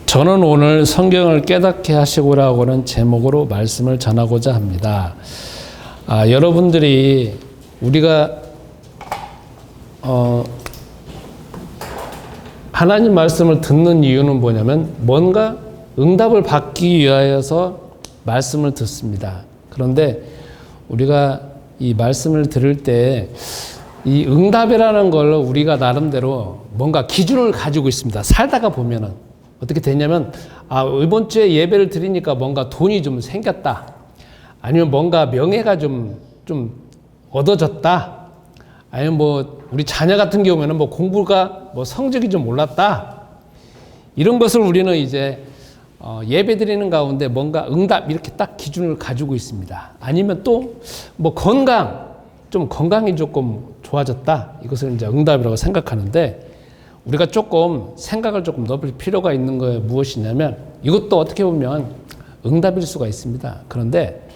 저는 오늘 성경을 깨닫게 하시고라고 하는 제목으로 말씀을 전하고자 합니다. 여러분들이 우리가 하나님 말씀을 듣는 이유는 뭐냐면 뭔가 응답을 받기 위하여서 말씀을 듣습니다. 그런데 우리가 이 말씀을 들을 때 이 응답이라는 걸 우리가 나름대로 뭔가 기준을 가지고 있습니다. 살다가 보면은 어떻게 되냐면 이번 주에 예배를 드리니까 뭔가 돈이 좀 생겼다. 아니면 뭔가 명예가 좀 얻어졌다. 아니면 뭐 우리 자녀 같은 경우에는 뭐 공부가 뭐 성적이 좀 올랐다. 이런 것을 우리는 이제 예배 드리는 가운데 뭔가 응답 이렇게 딱 기준을 가지고 있습니다. 아니면 또 뭐 건강이 조금 좋아졌다. 이것을 이제 응답이라고 생각하는데 우리가 조금 생각을 조금 넓힐 필요가 있는 게 무엇이냐면 이것도 어떻게 보면 응답일 수가 있습니다. 그런데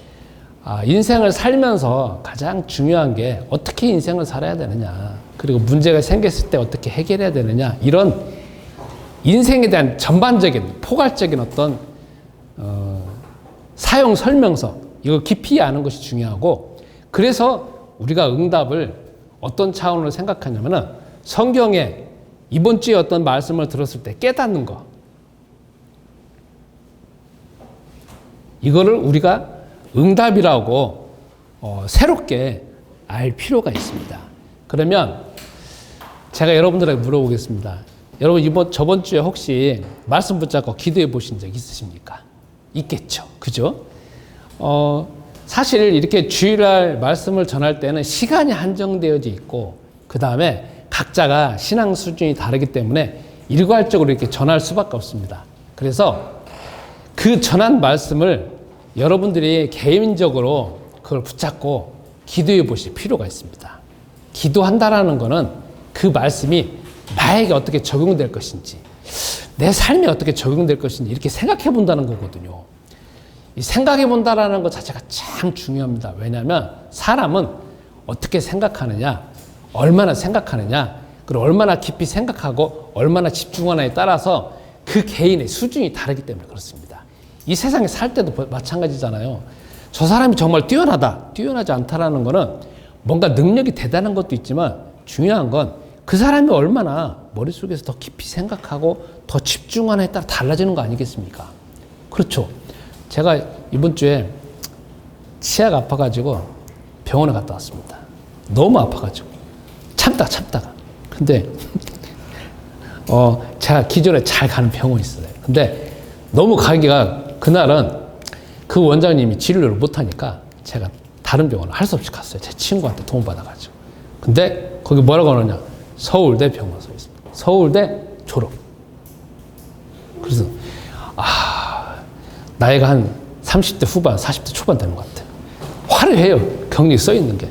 인생을 살면서 가장 중요한 게 어떻게 인생을 살아야 되느냐, 그리고 문제가 생겼을 때 어떻게 해결해야 되느냐, 이런 인생에 대한 전반적인 포괄적인 어떤 사용 설명서, 이거 깊이 아는 것이 중요하고, 그래서 우리가 응답을 어떤 차원으로 생각하냐면은 성경에 이번 주에 어떤 말씀을 들었을 때 깨닫는 거, 이거를 우리가 응답이라고 새롭게 알 필요가 있습니다. 그러면 제가 여러분들에게 물어보겠습니다. 여러분 저번 주에 혹시 말씀 붙잡고 기도해 보신 적 있으십니까? 있겠죠. 그죠? 사실 이렇게 주일날 말씀을 전할 때는 시간이 한정되어져 있고, 그 다음에 각자가 신앙 수준이 다르기 때문에 일괄적으로 이렇게 전할 수밖에 없습니다. 그래서 그 전한 말씀을 여러분들이 개인적으로 그걸 붙잡고 기도해 보실 필요가 있습니다. 기도한다라는 거는 그 말씀이 나에게 어떻게 적용될 것인지, 내 삶에 어떻게 적용될 것인지 이렇게 생각해 본다는 거거든요. 이 생각해 본다라는 것 자체가 참 중요합니다. 왜냐하면 사람은 어떻게 생각하느냐, 얼마나 생각하느냐, 그리고 얼마나 깊이 생각하고 얼마나 집중하느냐에 따라서 그 개인의 수준이 다르기 때문에 그렇습니다. 이 세상에 살 때도 마찬가지잖아요. 저 사람이 정말 뛰어나다, 뛰어나지 않다라는 거는 뭔가 능력이 대단한 것도 있지만 중요한 건 그 사람이 얼마나 머릿속에서 더 깊이 생각하고 더 집중하느냐에 따라 달라지는 거 아니겠습니까? 그렇죠. 제가 이번 주에 치아가 아파가지고 병원에 갔다 왔습니다. 너무 아파가지고 참다가. 근데 제가 기존에 잘 가는 병원이 있어요. 근데 너무 가기가, 그날은 그 원장님이 진료를 못하니까 제가 다른 병원을 할 수 없이 갔어요. 제 친구한테 도움 받아가지고. 근데 거기 뭐라고 하느냐, 서울대 병원 써 있습니다. 서울대 졸업. 그래서 나이가 한 30대 후반, 40대 초반 되는 것 같아요. 화려해요, 경력이 써 있는 게.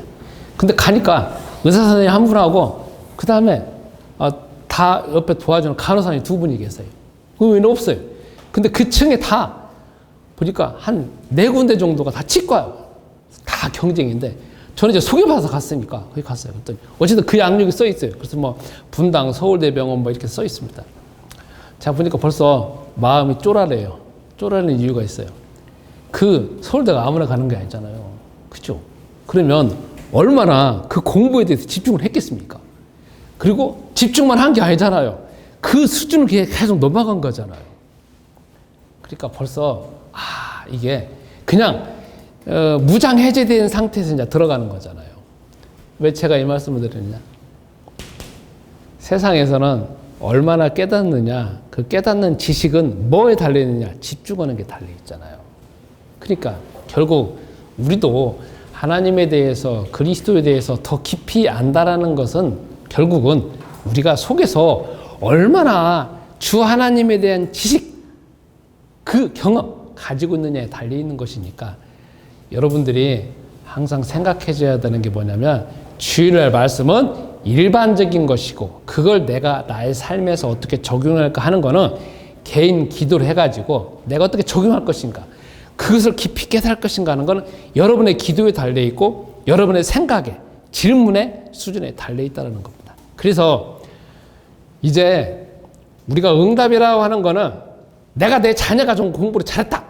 근데 가니까 의사 선생님 한 분하고 그 다음에 다 옆에 도와주는 간호사님 두 분이 계세요. 그 외에는 없어요. 근데 그 층에 다 보니까 한 4군데 정도가 다 치과예요. 다 경쟁인데 저는 이제 소개받아서 갔으니까 거기 갔어요. 그랬더니 어쨌든 그 양력이 써 있어요. 그래서 뭐 분당 서울대병원 뭐 이렇게 써 있습니다. 제가 보니까 벌써 마음이 쪼라래요. 쪼라는 이유가 있어요. 그 서울대가 아무나 가는 게 아니잖아요. 그죠? 그러면 얼마나 그 공부에 대해서 집중을 했겠습니까? 그리고 집중만 한 게 아니잖아요. 그 수준을 계속 넘어간 거잖아요. 그러니까 벌써 이게 그냥 무장 해제된 상태에서 이제 들어가는 거잖아요. 왜 제가 이 말씀을 드리느냐? 세상에서는 얼마나 깨닫느냐, 그 깨닫는 지식은 뭐에 달려있느냐, 집중하는 게 달려있잖아요. 그러니까 결국 우리도 하나님에 대해서, 그리스도에 대해서 더 깊이 안다라는 것은 결국은 우리가 속에서 얼마나 주 하나님에 대한 지식, 그 경험 가지고 있느냐에 달려있는 것이니까 여러분들이 항상 생각해줘야 되는 게 뭐냐면 주일날 말씀은 일반적인 것이고 그걸 내가 나의 삶에서 어떻게 적용할까 하는 거는 개인 기도를 해가지고 내가 어떻게 적용할 것인가, 그것을 깊이 깨달을 것인가 하는 거는 여러분의 기도에 달려있고 여러분의 생각에, 질문의 수준에 달려있다는 겁니다. 그래서 이제 우리가 응답이라고 하는 거는 내가 내 자녀가 좀 공부를 잘했다.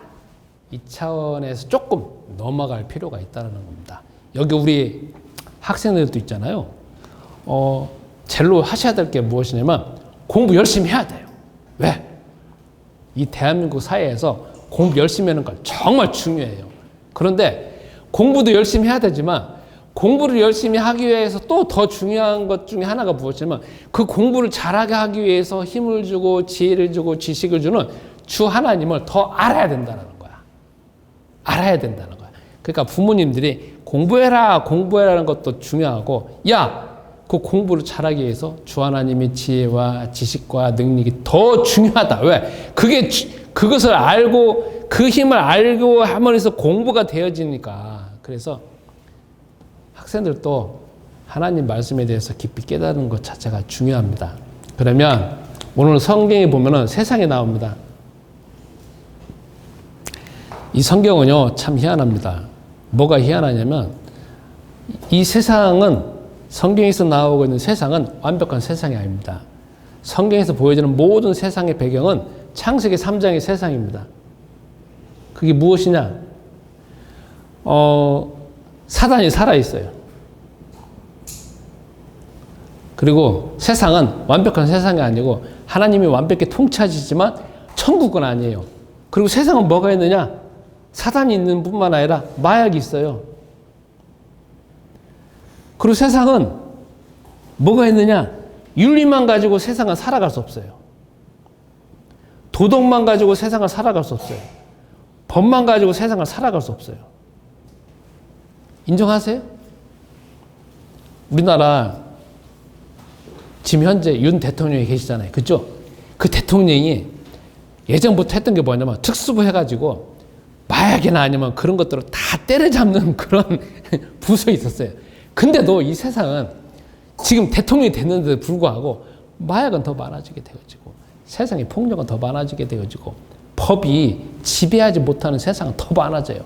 이 차원에서 조금 넘어갈 필요가 있다는 겁니다. 여기 우리 학생들도 있잖아요. 젤로 하셔야 될 게 무엇이냐면 공부 열심히 해야 돼요. 왜? 이 대한민국 사회에서 공부 열심히 하는 건 정말 중요해요. 그런데 공부도 열심히 해야 되지만 공부를 열심히 하기 위해서 또 더 중요한 것 중에 하나가 무엇이냐면 그 공부를 잘하게 하기 위해서 힘을 주고 지혜를 주고 지식을 주는 주 하나님을 더 알아야 된다는 거야. 알아야 된다는 거야. 그러니까 부모님들이 공부해라는 것도 중요하고 그 공부를 잘하기 위해서 주 하나님의 지혜와 지식과 능력이 더 중요하다. 왜? 그것을 알고 그 힘을 알고 함으로써 공부가 되어지니까. 그래서 학생들도 하나님 말씀에 대해서 깊이 깨달은 것 자체가 중요합니다. 그러면 오늘 성경에 보면은 세상에 나옵니다. 이 성경은요, 참 희한합니다. 뭐가 희한하냐면 이 세상은 성경에서 나오고 있는 세상은 완벽한 세상이 아닙니다. 성경에서 보여지는 모든 세상의 배경은 창세기 3장의 세상입니다. 그게 무엇이냐? 사단이 살아있어요. 그리고 세상은 완벽한 세상이 아니고 하나님이 완벽히 통치하시지만 천국은 아니에요. 그리고 세상은 뭐가 있느냐? 사단이 있는 뿐만 아니라 마약이 있어요. 그리고 세상은 뭐가 있느냐? 윤리만 가지고 세상은 살아갈 수 없어요. 도덕만 가지고 세상을 살아갈 수 없어요. 법만 가지고 세상을 살아갈 수 없어요. 인정하세요? 우리나라 지금 현재 윤 대통령이 계시잖아요. 그죠? 그 대통령이 예전부터 했던 게 뭐냐면 특수부 해가지고 마약이나 아니면 그런 것들을 다 때려잡는 그런 부서에 있었어요. 근데도 이 세상은 지금 대통령이 됐는데도 불구하고 마약은 더 많아지게 되어지고 세상의 폭력은 더 많아지게 되어지고 법이 지배하지 못하는 세상은 더 많아져요.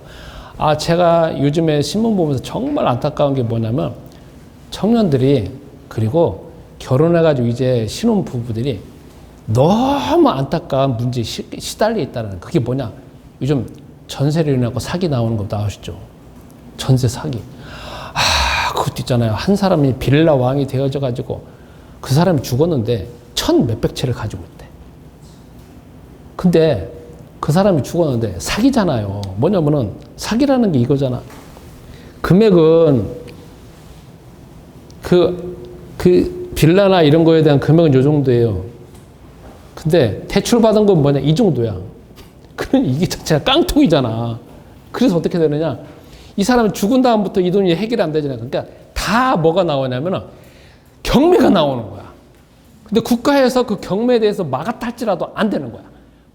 제가 요즘에 신문 보면서 정말 안타까운 게 뭐냐면 청년들이 그리고 결혼해가지고 이제 신혼 부부들이 너무 안타까운 문제에 시달려 있다는 그게 뭐냐? 요즘 전세를 인하고 사기 나오는 거 나오시죠? 전세 사기. 그것도 있잖아요. 한 사람이 빌라 왕이 되어져 가지고 그 사람이 죽었는데 1,000몇백 채를 가지고 있대. 근데 그 사람이 죽었는데 사기잖아요. 뭐냐면은 사기라는 게 이거잖아. 금액은 그 빌라나 이런 거에 대한 금액은 요 정도예요. 근데 대출 받은 건 뭐냐? 이 정도야. 그럼 이게 자체가 깡통이잖아. 그래서 어떻게 되느냐? 이 사람은 죽은 다음부터 이 돈이 해결이 안 되잖아요. 그러니까 다 뭐가 나오냐면은 경매가 나오는 거야. 근데 국가에서 그 경매에 대해서 막았다 할지라도 안 되는 거야.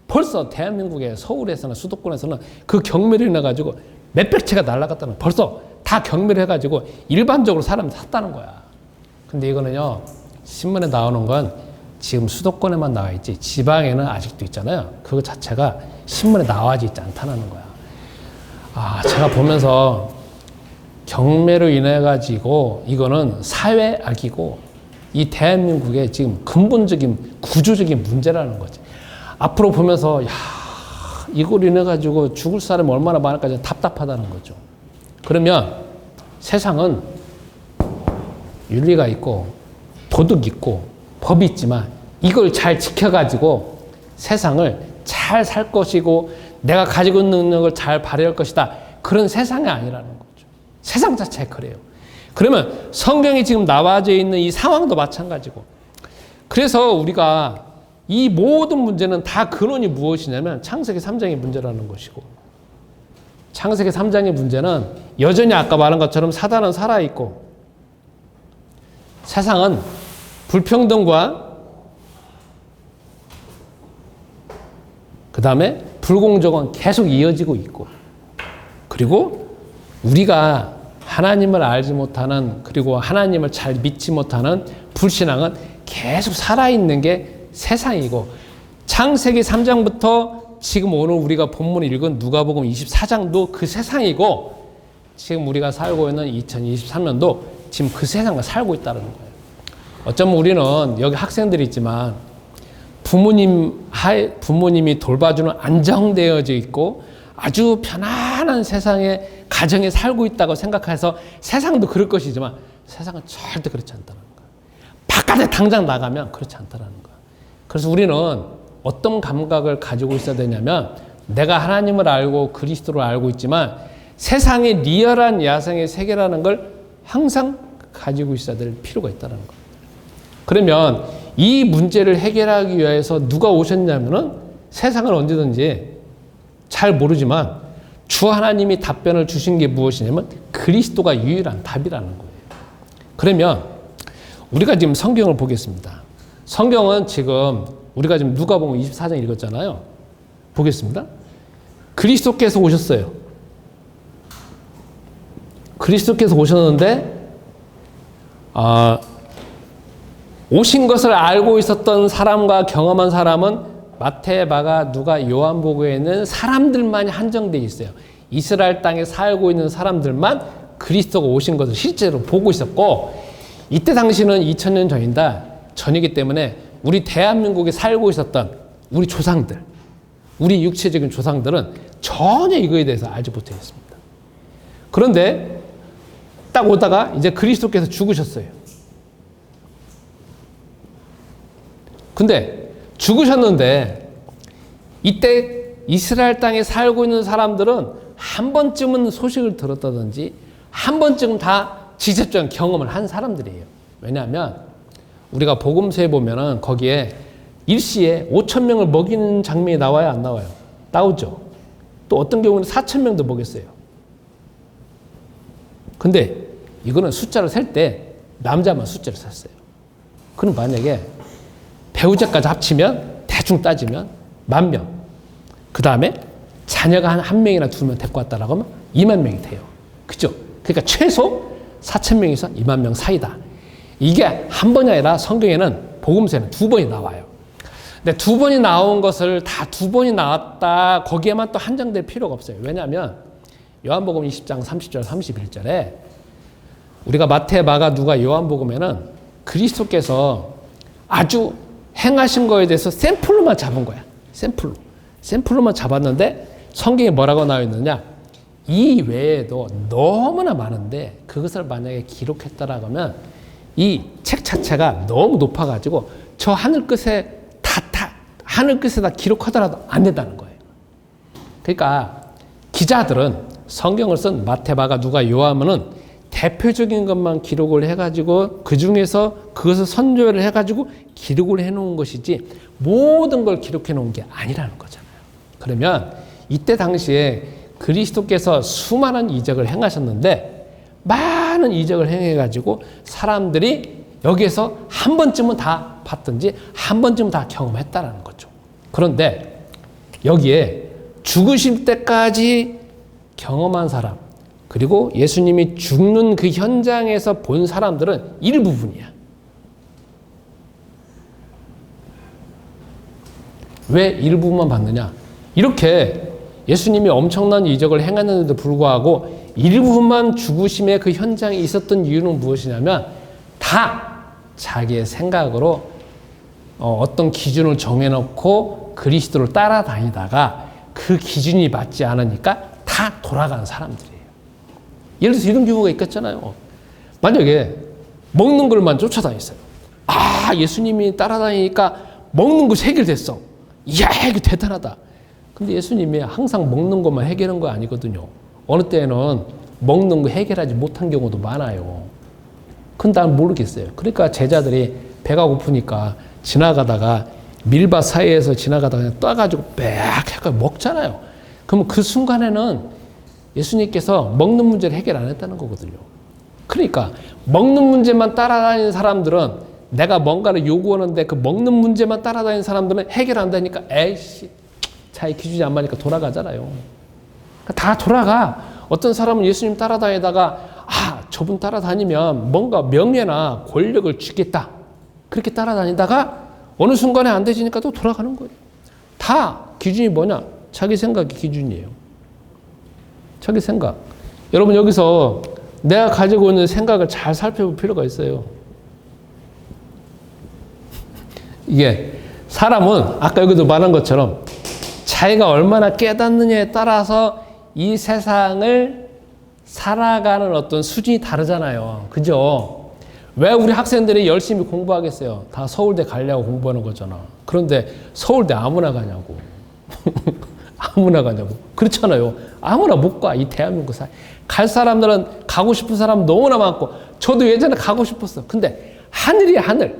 벌써 대한민국의 서울에서는 수도권에서는 그 경매를 인해가지고 몇백 채가 날아갔다는 벌써 다 경매를 해가지고 일반적으로 사람이 샀다는 거야. 근데 이거는요, 신문에 나오는 건 지금 수도권에만 나와 있지 지방에는 아직도 있잖아요. 그거 자체가 신문에 나와지 있지 않다는 거야. 제가 보면서 경매로 인해 가지고 이거는 사회악이고 이 대한민국의 지금 근본적인 구조적인 문제라는 거지. 앞으로 보면서 이걸 인해 가지고 죽을 사람이 얼마나 많을까 답답하다는 거죠. 그러면 세상은 윤리가 있고 도덕이 있고 법이 있지만 이걸 잘 지켜가지고 세상을 잘 살 것이고 내가 가지고 있는 능력을 잘 발휘할 것이다. 그런 세상이 아니라는 거죠. 세상 자체가 그래요. 그러면 성경이 지금 나와져 있는 이 상황도 마찬가지고. 그래서 우리가 이 모든 문제는 다 근원이 무엇이냐면 창세기 3장의 문제라는 것이고, 창세기 3장의 문제는 여전히 아까 말한 것처럼 사단은 살아있고 세상은 불평등과 그 다음에 불공정은 계속 이어지고 있고, 그리고 우리가 하나님을 알지 못하는, 그리고 하나님을 잘 믿지 못하는 불신앙은 계속 살아있는 게 세상이고, 창세기 3장부터 지금 오늘 우리가 본문을 읽은 누가복음 24장도 그 세상이고, 지금 우리가 살고 있는 2023년도 지금 그 세상을 살고 있다는 거예요. 어쩌면 우리는 여기 학생들이 있지만 부모님이 돌봐주는 안정되어져 있고 아주 편안한 세상에 가정에 살고 있다고 생각해서 세상도 그럴 것이지만 세상은 절대 그렇지 않다는 거예요. 바깥에 당장 나가면 그렇지 않다는 거예요. 그래서 우리는 어떤 감각을 가지고 있어야 되냐면 내가 하나님을 알고 그리스도를 알고 있지만 세상의 리얼한 야생의 세계라는 걸 항상 가지고 있어야 될 필요가 있다는 거예요. 그러면 이 문제를 해결하기 위해서 누가 오셨냐면은 세상은 언제든지 잘 모르지만 주 하나님이 답변을 주신 게 무엇이냐면 그리스도가 유일한 답이라는 거예요. 그러면 우리가 지금 성경을 보겠습니다. 성경은 지금 우리가 지금 누가복음 24장 읽었잖아요. 보겠습니다. 그리스도께서 오셨어요. 그리스도께서 오셨는데 오신 것을 알고 있었던 사람과 경험한 사람은 마태, 마가, 누가, 요한복음에 있는 사람들만이 한정되어 있어요. 이스라엘 땅에 살고 있는 사람들만 그리스도가 오신 것을 실제로 보고 있었고 이때 당시는 2000년 전이기 때문에 우리 대한민국에 살고 있었던 우리 조상들, 우리 육체적인 조상들은 전혀 이거에 대해서 알지 못했습니다. 그런데 딱 오다가 이제 그리스도께서 죽으셨어요. 근데 죽으셨는데 이때 이스라엘 땅에 살고 있는 사람들은 한 번쯤은 소식을 들었다든지 한 번쯤 다 직접적인 경험을 한 사람들이에요. 왜냐하면 우리가 복음서에 보면은 거기에 일시에 5,000명을 먹이는 장면이 나와요, 안 나와요? 나오죠. 또 어떤 경우는 4,000명도 먹였어요. 근데 이거는 숫자를 셀 때 남자만 숫자를 셌어요. 그럼 만약에 배우자까지 합치면 대충 따지면 10,000명. 그 다음에 자녀가 한 명이나 2명 데리고 왔다라고 하면 20,000명이 돼요. 그죠? 그러니까 최소 4,000명에서 20,000명 사이다. 이게 한 번이 아니라 성경에는 복음서에는 2번이 나와요. 근데 2번이 나온 것을 다 2번이 나왔다 거기에만 또 한정될 필요가 없어요. 왜냐하면 요한복음 20장 30절 31절에 우리가 마태, 마가, 누가, 요한복음에는 그리스도께서 아주 행하신 거에 대해서 샘플로만 잡은 거야. 샘플로만 잡았는데 성경에 뭐라고 나와 있느냐? 이 외에도 너무나 많은데 그것을 만약에 기록했다라고 하면 이 책 자체가 너무 높아가지고 저 하늘끝에 하늘끝에다 기록하더라도 안 된다는 거예요. 그러니까 기자들은 성경을 쓴 마태, 마가, 누가, 요한은 대표적인 것만 기록을 해가지고 그 중에서 그것을 선조를 해가지고 기록을 해놓은 것이지 모든 걸 기록해 놓은 게 아니라는 거잖아요. 그러면 이때 당시에 그리스도께서 수많은 이적을 행하셨는데 많은 이적을 행해가지고 사람들이 여기에서 한 번쯤은 다 봤든지 한 번쯤은 다 경험했다라는 거죠. 그런데 여기에 죽으실 때까지 경험한 사람 그리고 예수님이 죽는 그 현장에서 본 사람들은 일부분이야. 왜 일부분만 봤느냐? 이렇게 예수님이 엄청난 이적을 행했는데도 불구하고 일부분만 죽으심의 그 현장에 있었던 이유는 무엇이냐면 다 자기의 생각으로 어떤 기준을 정해놓고 그리스도를 따라다니다가 그 기준이 맞지 않으니까 다 돌아가는 사람들이에요. 예를 들어서 이런 경우가 있겠잖아요. 만약에 먹는 걸만 쫓아다녔어요. 예수님이 따라다니니까 먹는 것이 해결됐어. 이야, 이거 대단하다. 근데 예수님이 항상 먹는 것만 해결한 거 아니거든요. 어느 때는 먹는 거 해결하지 못한 경우도 많아요. 근데 난 모르겠어요. 그러니까 제자들이 배가 고프니까 지나가다가 밀밭 사이에서 지나가다가 그냥 떠가지고 빽 해서 먹잖아요. 그러면 그 순간에는 예수님께서 먹는 문제를 해결 안 했다는 거거든요. 그러니까 먹는 문제만 따라다니는 사람들은 내가 뭔가를 요구하는데 그 먹는 문제만 따라다니는 사람들은 해결 안 되니까 에이씨 자기 기준이 안 맞으니까 돌아가잖아요. 그러니까 다 돌아가. 어떤 사람은 예수님 따라다니다가 저분 따라다니면 뭔가 명예나 권력을 주겠다. 그렇게 따라다니다가 어느 순간에 안 되지니까 또 돌아가는 거예요. 다 기준이 뭐냐? 자기 생각이 기준이에요. 자기 생각. 여러분 여기서 내가 가지고 있는 생각을 잘 살펴볼 필요가 있어요. 이게 사람은 아까 여기도 말한 것처럼 자기가 얼마나 깨닫느냐에 따라서 이 세상을 살아가는 어떤 수준이 다르잖아요. 그죠? 왜 우리 학생들이 열심히 공부하겠어요? 다 서울대 가려고 공부하는 거잖아. 그런데 서울대 아무나 가냐고. 아무나 가냐고. 그렇잖아요. 아무나 못 가. 이 대한민국 사회. 갈 사람들은 가고 싶은 사람 너무나 많고 저도 예전에 가고 싶었어. 근데 하늘이야 하늘.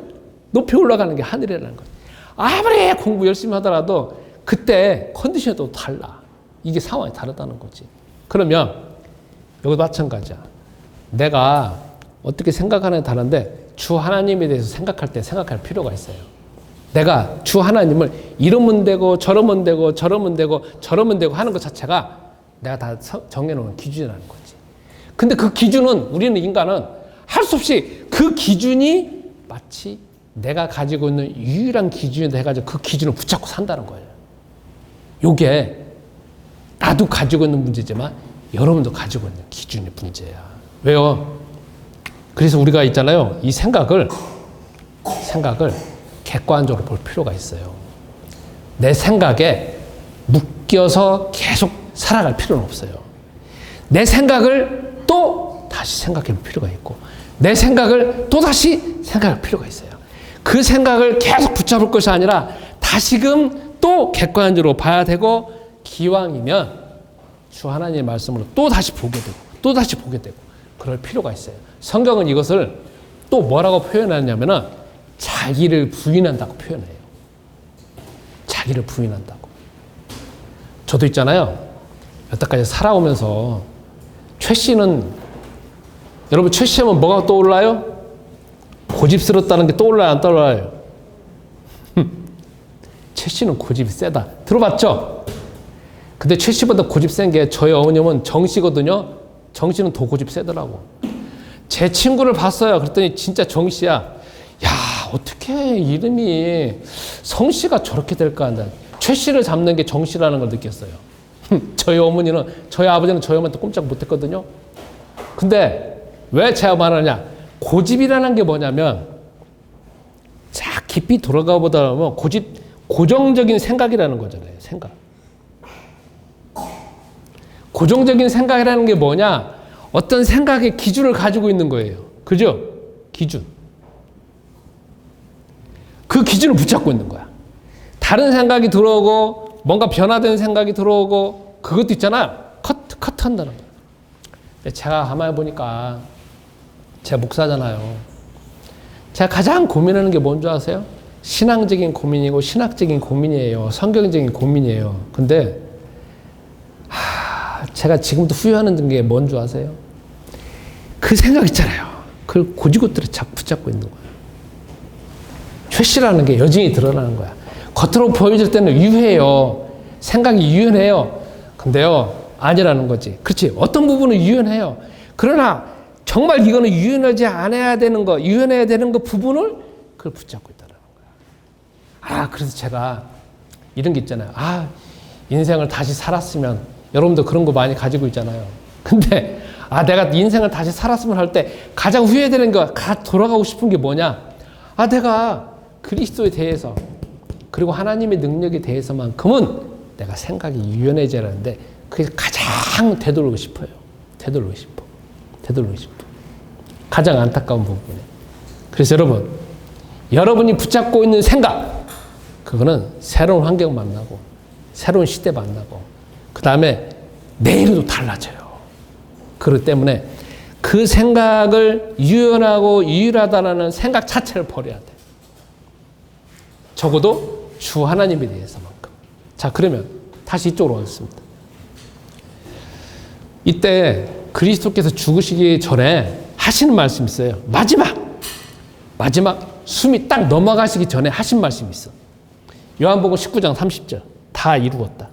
높이 올라가는 게 하늘이라는 거예요. 아무리 공부 열심히 하더라도 그때 컨디션이 또 달라. 이게 상황이 다르다는 거지. 그러면 여기도 마찬가지야. 내가 어떻게 생각하느냐에 다른데 주 하나님에 대해서 생각할 때 생각할 필요가 있어요. 내가 주 하나님을 이러면 되고 저러면 되고 저러면 되고 저러면 되고 하는 것 자체가 내가 다 정해놓은 기준이라는 거지. 근데 그 기준은 우리는 인간은 할 수 없이 그 기준이 마치 내가 가지고 있는 유일한 기준이다 해가지고 그 기준을 붙잡고 산다는 거예요. 요게 나도 가지고 있는 문제지만 여러분도 가지고 있는 기준의 문제야. 왜요? 그래서 우리가 있잖아요. 이 생각을 객관적으로 볼 필요가 있어요. 내 생각에 묶여서 계속 살아갈 필요는 없어요. 내 생각을 또 다시 생각해 볼 필요가 있고 내 생각을 또 다시 생각할 필요가 있어요. 그 생각을 계속 붙잡을 것이 아니라 다시금 또 객관적으로 봐야 되고 기왕이면 주 하나님의 말씀으로 또 다시 보게 되고 또 다시 보게 되고 그럴 필요가 있어요. 성경은 이것을 또 뭐라고 표현하냐면은 자기를 부인한다고 표현해요. 자기를 부인한다고. 저도 있잖아요. 여태까지 살아오면서 최 씨는 여러분 최 씨 하면 뭐가 떠올라요? 고집스럽다는 게 떠올라요? 안 떠올라요? 최 씨는 고집이 세다. 들어봤죠? 근데 최 씨보다 고집 센 게 저희 어머님은 정 씨거든요. 정 씨는 더 고집 세더라고. 제 친구를 봤어요. 그랬더니 진짜 정 씨야. 야, 어떻게 이름이 성 씨가 저렇게 될까 한다. 최 씨를 잡는 게 정 씨라는 걸 느꼈어요. 저희 어머니는, 저희 아버지는 저희 어머니한테 꼼짝 못 했거든요. 근데 왜 제가 말하냐? 고집이라는 게 뭐냐면, 자, 깊이 돌아가 보다 보면 고정적인 생각이라는 거잖아요. 생각. 고정적인 생각이라는 게 뭐냐? 어떤 생각의 기준을 가지고 있는 거예요. 그죠? 기준. 그 기준을 붙잡고 있는 거야. 다른 생각이 들어오고, 뭔가 변화된 생각이 들어오고, 그것도 있잖아. 컷한다는 거야. 제가 가만히 보니까, 제가 목사잖아요. 제가 가장 고민하는 게 뭔지 아세요? 신앙적인 고민이고, 신학적인 고민이에요. 성경적인 고민이에요. 근데, 제가 지금도 후회하는 게 뭔지 아세요? 그 생각 있잖아요. 그걸 고지고대로 자꾸 붙잡고 있는 거예요. 최씨라는 게 여전히 드러나는 거야. 겉으로 보여질 때는 유해요. 생각이 유연해요. 근데요, 아니라는 거지. 그렇지. 어떤 부분은 유연해요. 그러나 정말 이거는 유연하지 않아야 되는 거, 유연해야 되는 거 부분을 그걸 붙잡고 있다는 거야. 그래서 제가 이런 게 있잖아요. 인생을 다시 살았으면, 여러분도 그런 거 많이 가지고 있잖아요. 근데 내가 인생을 다시 살았으면 할 때 가장 후회되는 거, 돌아가고 싶은 게 뭐냐? 내가 그리스도에 대해서 그리고 하나님의 능력에 대해서만큼은 내가 생각이 유연해져야 하는데 그게 가장 되돌리고 싶어요. 되돌리고 싶어. 가장 안타까운 부분이에요. 그래서 여러분이 붙잡고 있는 생각, 그거는 새로운 환경 만나고 새로운 시대 만나고 그 다음에 내일도 달라져요. 그렇기 때문에 그 생각을 유연하고 유일하다는 생각 자체를 버려야 돼. 적어도 주 하나님에 대해서만큼. 자, 그러면 다시 이쪽으로 오겠습니다. 이때 그리스도께서 죽으시기 전에 하시는 말씀이 있어요. 마지막 숨이 딱 넘어가시기 전에 하신 말씀이 있어. 요한복음 19장 30절. 다 이루었다.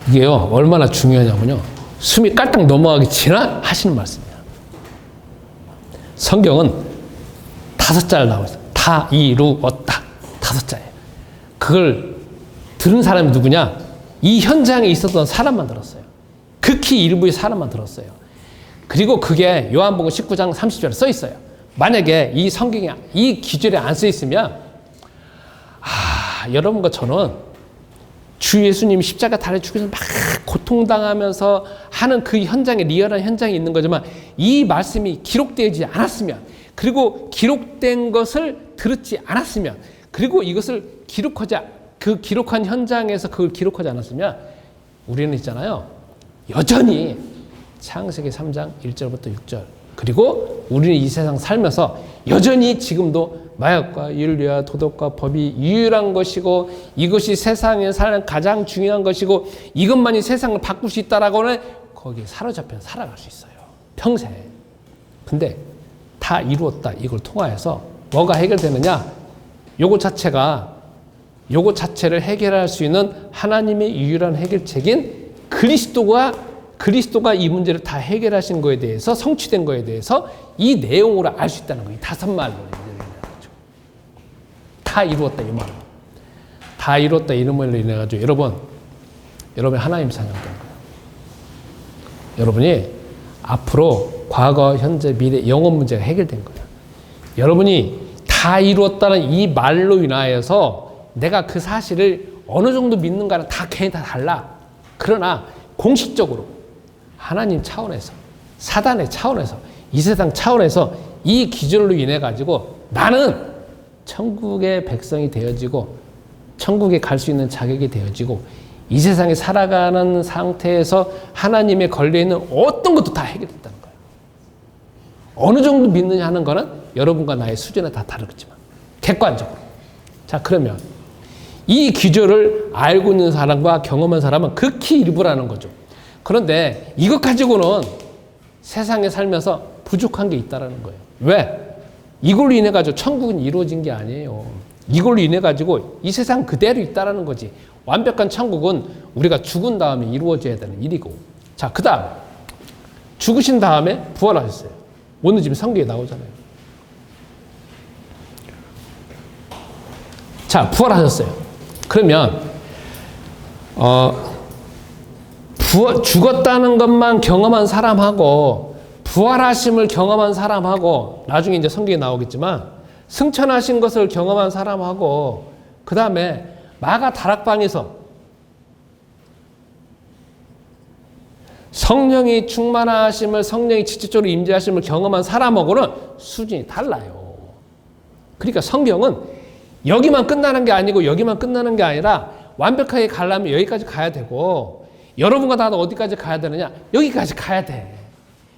이게요, 얼마나 중요하냐면요. 숨이 깔딱 넘어가기 전에 하시는 말씀이야. 성경은 5자 나와 있어. 다 이루었다. 5자예요. 그걸 들은 사람이 누구냐? 이 현장에 있었던 사람만 들었어요. 극히 일부의 사람만 들었어요. 그리고 그게 요한복음 19장 30절에 써 있어요. 만약에 이 성경에 이 기절에 안 써 있으면 여러분과 저는 주 예수님 십자가 달에 죽으셔서 막 고통당하면서 하는 그 현장에 리얼한 현장이 있는 거지만 이 말씀이 기록되지 않았으면 그리고 기록된 것을 들었지 않았으면 그리고 이것을 기록한 현장에서 그걸 기록하지 않았으면 우리는 있잖아요. 여전히 창세기 3장 1절부터 6절 그리고 우리는 이 세상 살면서 여전히 지금도 마약과 윤리와 도덕과 법이 유일한 것이고 이것이 세상에 사는 가장 중요한 것이고 이것만이 세상을 바꿀 수 있다라고는 거기에 사로잡혀 살아갈 수 있어요. 평생. 근데 다 이루었다. 이걸 통하여서 뭐가 해결되느냐? 요거 자체를 해결할 수 있는 하나님의 유일한 해결책인 그리스도가 이 문제를 다 해결하신 거에 대해서 성취된 거에 대해서 이 내용으로 알 수 있다는 거예요. 5말로. 다 이루었다 이 말로. 다 이루었다 이름으로 인해 가지고 여러분이 하나님 자녀가 된 거예요. 여러분이 앞으로 과거, 현재, 미래, 영원 문제가 해결된 거예요. 여러분이 다 이루었다는 이 말로 인하여서 내가 그 사실을 어느 정도 믿는가는 다 개인 다 달라. 그러나 공식적으로 하나님 차원에서 사단의 차원에서 이 세상 차원에서 이 기준으로 인해 가지고 나는 천국의 백성이 되어지고 천국에 갈 수 있는 자격이 되어지고 이 세상에 살아가는 상태에서 하나님에 걸려있는 어떤 것도 다 해결됐다는 거예요. 어느 정도 믿느냐 하는 거는 여러분과 나의 수준에 다 다르겠지만 객관적으로. 자, 그러면 이 기조를 알고 있는 사람과 경험한 사람은 극히 일부라는 거죠. 그런데 이것 가지고는 세상에 살면서 부족한 게 있다는 거예요. 왜? 이걸로 인해 가지고 천국은 이루어진 게 아니에요. 이걸로 인해 가지고 이 세상 그대로 있다라는 거지. 완벽한 천국은 우리가 죽은 다음에 이루어져야 되는 일이고. 자, 그 다음 죽으신 다음에 부활하셨어요. 오늘 지금 성경에 나오잖아요. 자, 부활하셨어요. 그러면 죽었다는 것만 경험한 사람하고 부활하심을 경험한 사람하고 나중에 이제 성경에 나오겠지만 승천하신 것을 경험한 사람하고 그 다음에 마가 다락방에서 성령이 충만하심을 성령이 직접적으로 임재하심을 경험한 사람하고는 수준이 달라요. 그러니까 성경은 여기만 끝나는 게 아니고 여기만 끝나는 게 아니라 완벽하게 가려면 여기까지 가야 되고 여러분과 나도 어디까지 가야 되느냐? 여기까지 가야 돼.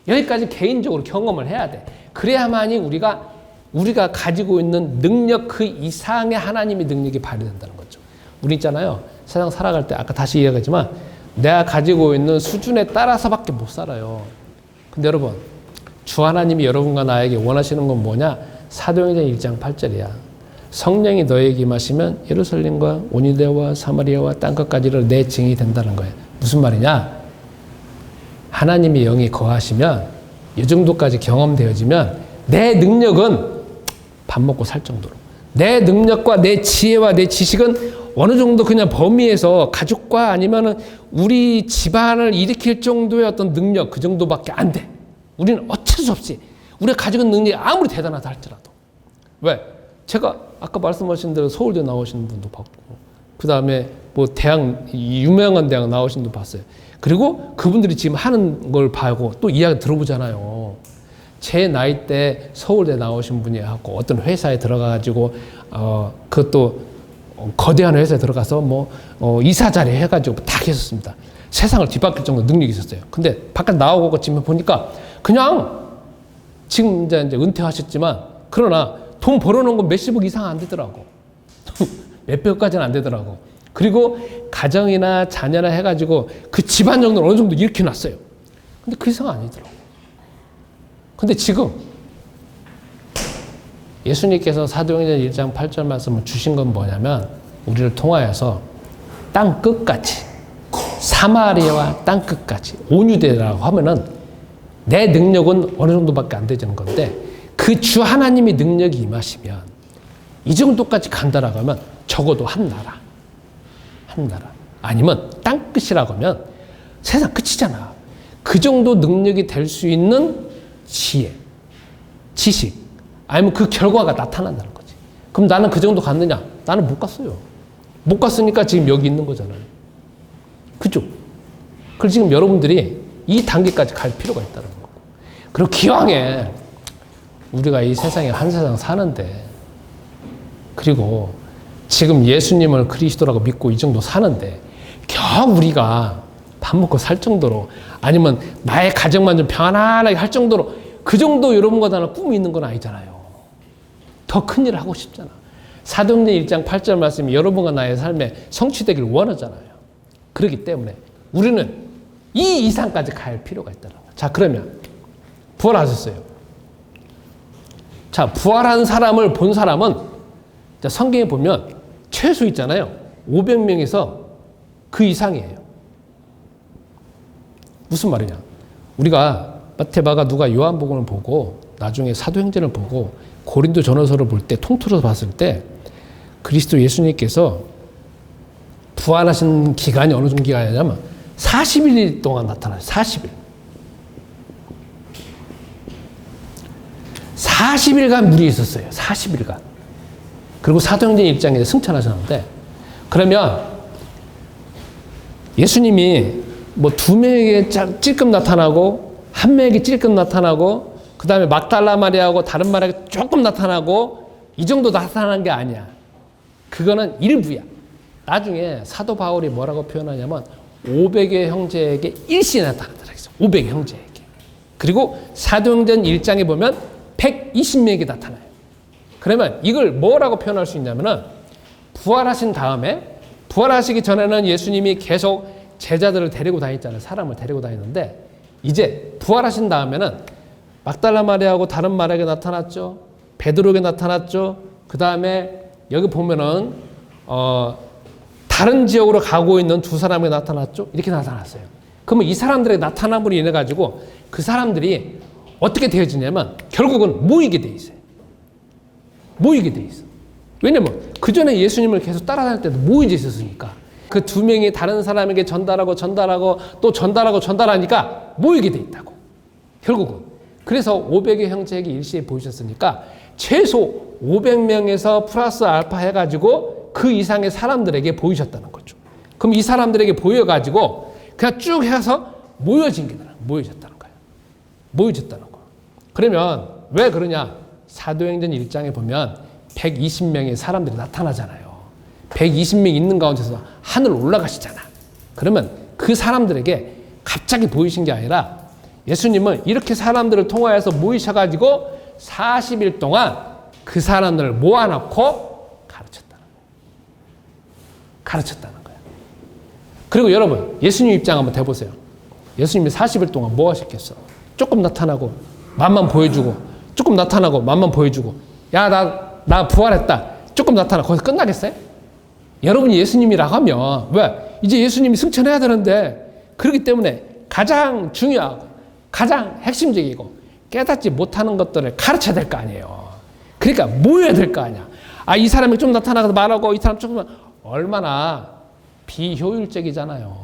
여기까지 개인적으로 경험을 해야 돼. 그래야만이 우리가 가지고 있는 능력 그 이상의 하나님의 능력이 발휘된다는 거죠. 우리 있잖아요. 세상 살아갈 때 아까 다시 이야기하지만 내가 가지고 있는 수준에 따라서밖에 못 살아요. 근데 여러분 주 하나님이 여러분과 나에게 원하시는 건 뭐냐? 사도행전 1장 8절이야. 성령이 너에게 임하시면 예루살렘과 온 유대와 사마리아와 땅끝까지를 내 증인이 된다는 거예요. 무슨 말이냐? 하나님의 영이 거하시면 이 정도까지 경험되어지면 내 능력은 밥 먹고 살 정도로 내 능력과 내 지혜와 내 지식은 어느 정도 그냥 범위에서 가족과 아니면은 우리 집안을 일으킬 정도의 어떤 능력 그 정도밖에 안 돼. 우리는 어쩔 수 없이 우리가 가지고 있는 능력이 아무리 대단하다 할지라도. 왜? 제가 아까 말씀하신 대로 서울대 나오시는 분도 봤고 그 다음에 뭐 대학 유명한 대학 나오신 분도 봤어요. 그리고 그분들이 지금 하는 걸 봐고 또 이야기 들어보잖아요. 제 나이 때 서울대 나오신 분이 하고 어떤 회사에 들어가가지고 그것도 거대한 회사에 들어가서 이사 자리 해가지고 다 했었습니다. 세상을 뒤바뀔 정도 능력이 있었어요. 근데 바깥 나오고 지금 보니까 그냥 지금 이제 은퇴하셨지만 그러나 돈 벌어놓은 건 몇십억 이상 안 되더라고. 몇백억까지는 안 되더라고. 그리고 가정이나 자녀나 해가지고 그 집안 정도는 어느 정도 일으켜 놨어요. 근데 그 이상 아니더라고. 근데 지금 예수님께서 사도행전 1장 8절 말씀을 주신 건 뭐냐면 우리를 통하여서 땅 끝까지 사마리아와 땅 끝까지 온 유대라고 하면은 내 능력은 어느 정도밖에 안 되는 건데 그 주 하나님의 능력이 임하시면 이 정도까지 간다라고 하면 적어도 한 나라 아니면 땅 끝이라고 하면 세상 끝이잖아. 그 정도 능력이 될 수 있는 지혜, 지식, 아니면 그 결과가 나타난다는 거지. 그럼 나는 그 정도 갔느냐? 나는 못 갔어요. 못 갔으니까 지금 여기 있는 거잖아요. 그죠? 그래서 지금 여러분들이 이 단계까지 갈 필요가 있다는 거고. 그리고 기왕에 우리가 이 세상에 한 세상 사는데, 그리고 지금 예수님을 그리스도라고 믿고 이 정도 사는데, 겨우 우리가 밥 먹고 살 정도로, 아니면 나의 가정만 좀 편안하게 할 정도로, 그 정도 여러분과 나는 꿈이 있는 건 아니잖아요. 더 큰 일을 하고 싶잖아. 사도행전 1장 8절 말씀이 여러분과 나의 삶에 성취되길 원하잖아요. 그렇기 때문에 우리는 이 이상까지 갈 필요가 있다는 거예요. 자, 그러면 부활하셨어요. 자, 부활한 사람을 본 사람은 성경에 보면 최소 있잖아요. 500명에서 그 이상이에요. 무슨 말이냐? 우리가 마태마가 누가 요한복음을 보고 나중에 사도행전을 보고 고린도 전후서를 볼 때 통틀어서 봤을 때 그리스도 예수님께서 부활하신 기간이 어느 정도 기간이냐면 40일 동안 나타나요. 40일. 40일간 물이 있었어요. 40일간. 그리고 사도행전 1장에 승천하셨는데, 그러면 예수님이 뭐 2명에게 찔끔 나타나고 1명에게 찔끔 나타나고 그 다음에 막달라 마리아하고 다른 마리아에게 조금 나타나고 이 정도 나타나는 게 아니야. 그거는 일부야. 나중에 사도 바울이 뭐라고 표현하냐면 500의 형제에게 일시에 나타난다 그랬어. 500의 형제에게. 그리고 사도행전 1장에 보면 120명에게 나타나요. 그러면 이걸 뭐라고 표현할 수 있냐면은 부활하신 다음에, 부활하시기 전에는 예수님이 계속 제자들을 데리고 다녔잖아요. 사람을 데리고 다녔는데 이제 부활하신 다음에는 막달라 마리아하고 다른 마리아에게 나타났죠. 베드로에게 나타났죠. 그 다음에 여기 보면은 다른 지역으로 가고 있는 2사람에게 나타났죠. 이렇게 나타났어요. 그러면 이 사람들의 나타남으로 인해 가지고 그 사람들이 어떻게 되어지냐면 결국은 모이게 돼 있어요. 모이게 돼 있어. 왜냐면 그 전에 예수님을 계속 따라다닐 때도 모이져 있었으니까. 그 2명이 다른 사람에게 전달하고 또 전달하니까 모이게 돼 있다고. 결국은. 그래서 500의 형제에게 일시에 보이셨으니까 최소 500명에서 플러스 알파 해가지고 그 이상의 사람들에게 보이셨다는 거죠. 그럼 이 사람들에게 보여가지고 그냥 쭉 해서 모여졌다는 거예요. 모여졌다는 거. 그러면 왜 그러냐? 사도행전 1장에 보면 120명의 사람들이 나타나잖아요. 120명 있는 가운데서 하늘 올라가시잖아. 그러면 그 사람들에게 갑자기 보이신 게 아니라 예수님은 이렇게 사람들을 통하여서 모이셔가지고 40일 동안 그 사람들을 모아놓고 가르쳤다는 거예요. 그리고 여러분, 예수님 입장 한번 해보세요. 예수님이 40일 동안 뭐 하셨겠어? 조금 나타나고 맛만 보여주고, 조금 나타나고 맛만 보여주고, 야, 나 부활했다. 조금 나타나고 거기서 끝나겠어요? 여러분이 예수님이라고 하면, 왜? 이제 예수님이 승천해야 되는데, 그렇기 때문에 가장 중요하고 가장 핵심적이고 깨닫지 못하는 것들을 가르쳐야 될 거 아니에요. 그러니까 모여야 될 거 아니야. 아, 이 사람이 좀 나타나서 말하고 이 사람 조금, 얼마나 비효율적이잖아요.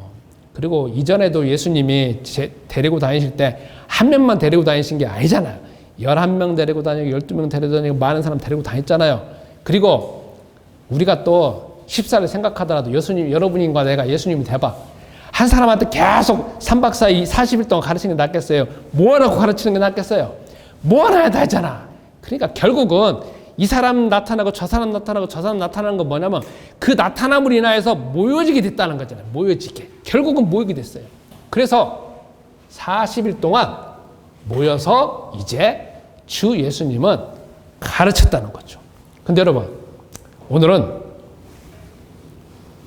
그리고 이전에도 예수님이 데리고 다니실 때 한 명만 데리고 다니신 게 아니잖아요. 11명 데리고 다니고 12명 데리고 다니고 많은 사람 데리고 다녔잖아요. 그리고 우리가 또 십사를 생각하더라도 여러분과 내가 예수님이 대박. 한 사람한테 계속 3박 4일 40일 동안 가르치는 게 낫겠어요? 모아놓고 가르치는 게 낫겠어요? 모아놔야 되잖아. 그러니까 결국은 이 사람 나타나고 저 사람 나타나고 저 사람 나타나는 건 뭐냐면 그 나타남으로 인하여서 모여지게 됐다는 거잖아요. 모여지게. 결국은 모이게 됐어요. 그래서 40일 동안 모여서 이제 주 예수님은 가르쳤다는 거죠. 근데 여러분, 오늘은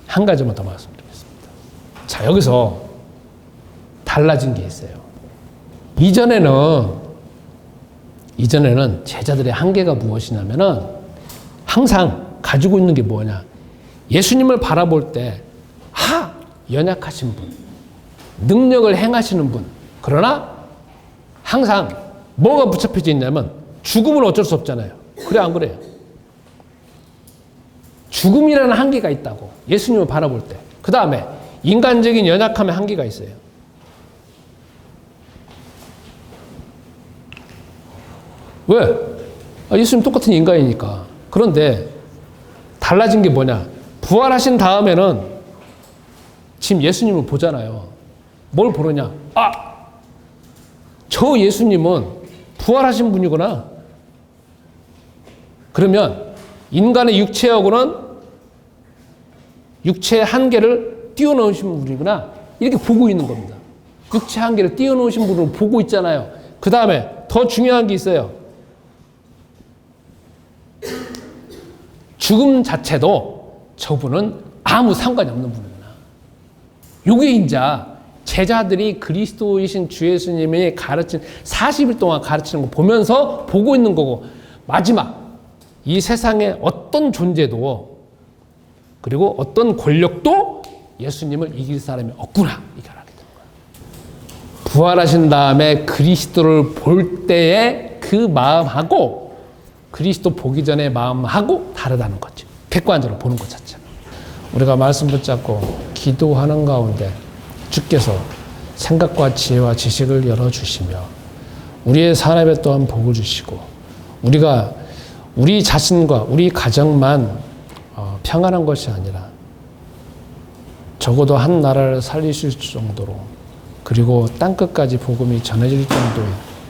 한 가지만 더 말씀드리겠습니다. 자, 여기서 달라진 게 있어요. 이전에는 제자들의 한계가 무엇이냐면은 항상 가지고 있는 게 뭐냐. 예수님을 바라볼 때, 연약하신 분, 능력을 행하시는 분. 그러나 항상 뭐가 붙잡혀져 있냐면 죽음은 어쩔 수 없잖아요. 그래, 안 그래요? 죽음이라는 한계가 있다고. 예수님을 바라볼 때. 그 다음에 인간적인 연약함의 한계가 있어요. 왜? 예수님 똑같은 인간이니까. 그런데 달라진 게 뭐냐? 부활하신 다음에는 지금 예수님을 보잖아요. 뭘 보느냐? 저 예수님은 부활하신 분이구나. 그러면 인간의 육체하고는 육체의 한계를 뛰어넘으신 분이구나. 이렇게 보고 있는 겁니다. 육체 한계를 뛰어넘으신 분을 보고 있잖아요. 그 다음에 더 중요한 게 있어요. 죽음 자체도 저분은 아무 상관이 없는 분이구나. 요게 이제 제자들이 그리스도이신 주 예수님이 가르친 40일 동안 가르치는 거 보면서 보고 있는 거고, 마지막 이 세상에 어떤 존재도 그리고 어떤 권력도 예수님을 이길 사람이 없구나, 이걸 알게 되는 거예요. 부활하신 다음에 그리스도를 볼 때의 그 마음하고 그리스도 보기 전의 마음하고 다르다는 거죠. 객관적으로 보는 것 자체가. 우리가 말씀 붙잡고 기도하는 가운데 주께서 생각과 지혜와 지식을 열어주시며 우리의 삶에 또한 복을 주시고 우리가 우리 자신과 우리 가정만 평안한 것이 아니라 적어도 한 나라를 살리실 정도로, 그리고 땅끝까지 복음이 전해질 정도의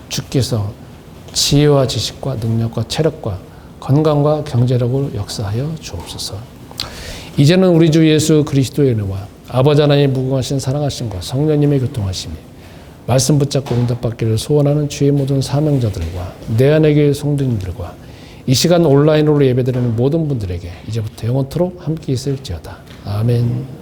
주께서 지혜와 지식과 능력과 체력과 건강과 경제력을 역사하여 주옵소서. 이제는 우리 주 예수 그리스도의 은혜와 아버지 하나님의 무궁하신 사랑하심과 성령님의 교통하심이 말씀 붙잡고 응답받기를 소원하는 주의 모든 사명자들과 내 안의 교회 성도님들과 이 시간 온라인으로 예배드리는 모든 분들에게 이제부터 영원토록 함께 있을지어다. 아멘.